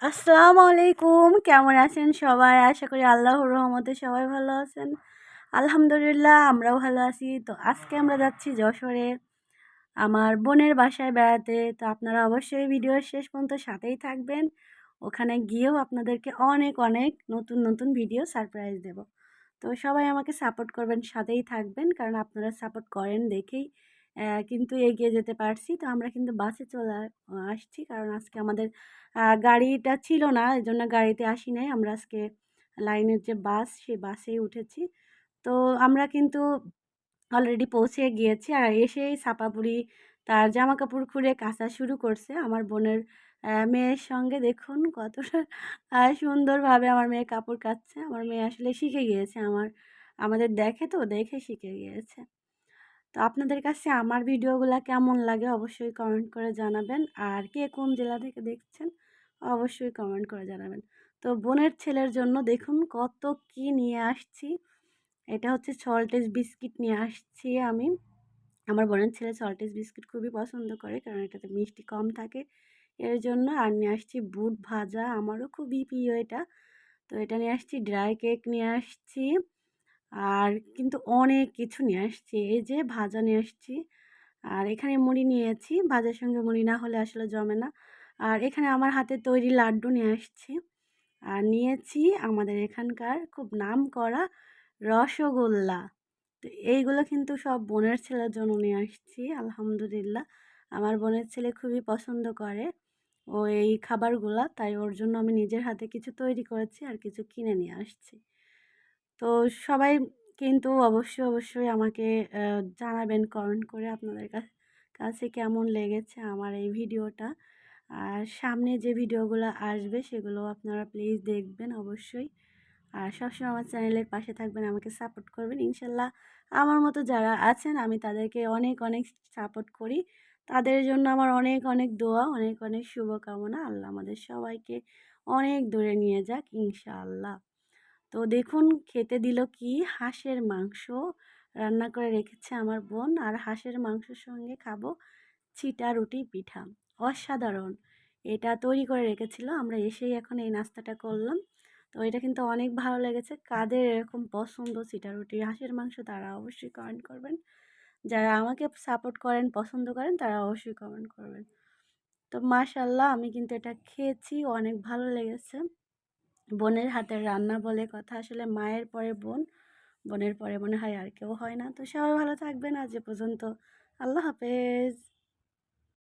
আসসালামু আলাইকুম। কেমন আছেন সবাই? আশা করি আল্লাহর রহমতে সবাই ভালো আছেন। আলহামদুলিল্লাহ আমরাও ভালো আছি। তো আজকে আমরা যাচ্ছি যশোরে আমার বোনের বাসায় বেড়াতে। তো আপনারা অবশ্যই ভিডিওর শেষ পর্যন্ত সাথেই থাকবেন। ওখানে গিয়েও আপনাদেরকে অনেক অনেক নতুন নতুন ভিডিও সারপ্রাইজ দেব। তো সবাই আমাকে সাপোর্ট করবেন, সাথেই থাকবেন, কারণ আপনারা সাপোর্ট করেন দেখেই কিন্তু এগিয়ে যেতে পারছি। তো আমরা কিন্তু বাসে চলে আসছি, কারণ আজকে আমাদের গাড়িটা ছিল না, এই জন্য গাড়িতে আসি নাই। আমরা আজকে লাইনের যে বাস, সেই বাসেই উঠেছি। তো আমরা কিন্তু অলরেডি পৌঁছে গিয়েছি। আর এসেই ছাপাপুরি তার জামাকাপড় খুলে কাচা শুরু করছে। আমার বোনের মেয়ের সঙ্গে দেখুন কতটা সুন্দরভাবে আমার মেয়ে কাপড় কাচছে। আমার মেয়ে আসলে শিখে গিয়েছে, আমাদের দেখে, তো দেখে শিখে গিয়েছে। তো আপনাদের কাছে আমার ভিডিওগুলো কেমন লাগে অবশ্যই কমেন্ট করে জানাবেন। আর কে কোন জেলা থেকে দেখছেন অবশ্যই কমেন্ট করে জানাবেন। তো বোনের ছেলের জন্য দেখুন কত কি নিয়ে আসছি। এটা হচ্ছে সল্টেজ বিস্কিট নিয়ে আসছি আমি। আমার বোনের ছেলে সল্টেজ বিস্কিট খুবই পছন্দ করে, কারণ এটাতে মিষ্টি কম থাকে এর জন্য। আর নিয়ে আসছি বুট ভাজা, আমারও খুবই প্রিয় এটা। তো এটা নিয়ে আসছি, ড্রাই কেক নিয়ে আসছি, আর কিন্তু অনেক কিছু নিয়ে আসছি। এই যে ভাজা নিয়ে আসছি, আর এখানে মুড়ি নিয়েছি, ভাজার সঙ্গে মুড়ি না হলে আসলে জমে না। আর এখানে আমার হাতে তৈরি লাড্ডু নিয়ে আসছি। আর নিয়েছি আমাদের এখানকার খুব নাম করা রসগোল্লা। তো এইগুলো কিন্তু সব বোনের ছেলের জন্য নিয়ে আসছি। আলহামদুলিল্লাহ আমার বোনের ছেলে খুবই পছন্দ করে ও এই খাবারগুলা, তাই ওর জন্য আমি নিজের হাতে কিছু তৈরি করেছি আর কিছু কিনে নিয়ে আসছি। তো সবাই কিন্তু অবশ্যই আমাকে জানাবেন কমেন্ট করে আপনাদের কাছে কেমন লেগেছে আমার এই ভিডিওটা। আর সামনে যে ভিডিওগুলো আসবে সেগুলো আপনারা প্লিজ দেখবেন অবশ্যই। আর সবসময় আমার চ্যানেলের পাশে থাকবেন, আমাকে সাপোর্ট করবেন ইনশাল্লাহ। আমার মতো যারা আছেন আমি তাদেরকে অনেক অনেক সাপোর্ট করি। তাদের জন্য আমার অনেক অনেক দোয়া, অনেক অনেক শুভকামনা। আল্লাহ আমাদের সবাইকে অনেক দূরে নিয়ে যাক ইনশাআল্লাহ। তো দেখুন খেতে দিল কি, হাঁসের মাংস রান্না করে রেখেছে আমার বোন। আর হাঁসের মাংসের সঙ্গে খাবো ছিটা রুটি পিঠা, অসাধারণ। এটা তৈরি করে রেখেছিল, আমরা এসেই এখন এই নাস্তাটা করলাম। তো এটা কিন্তু অনেক ভালো লেগেছে। কাদের এরকম পছন্দ ছিটা রুটি হাঁসের মাংস তারা অবশ্যই কমেন্ট করবেন। যারা আমাকে সাপোর্ট করেন, পছন্দ করেন, তারা অবশ্যই কমেন্ট করবেন। তো মাশাল্লাহ আমি কিন্তু এটা খেয়েছি, অনেক ভালো লেগেছে। বোনের হাতের রান্না বলে কথা, আসলে মায়ের পরে বোন, বোনের পরে মনে হয় আর কেউ হয় না। তো সবাই ভালো থাকবেন, আজ এ পর্যন্ত। আল্লাহ হাফেজ।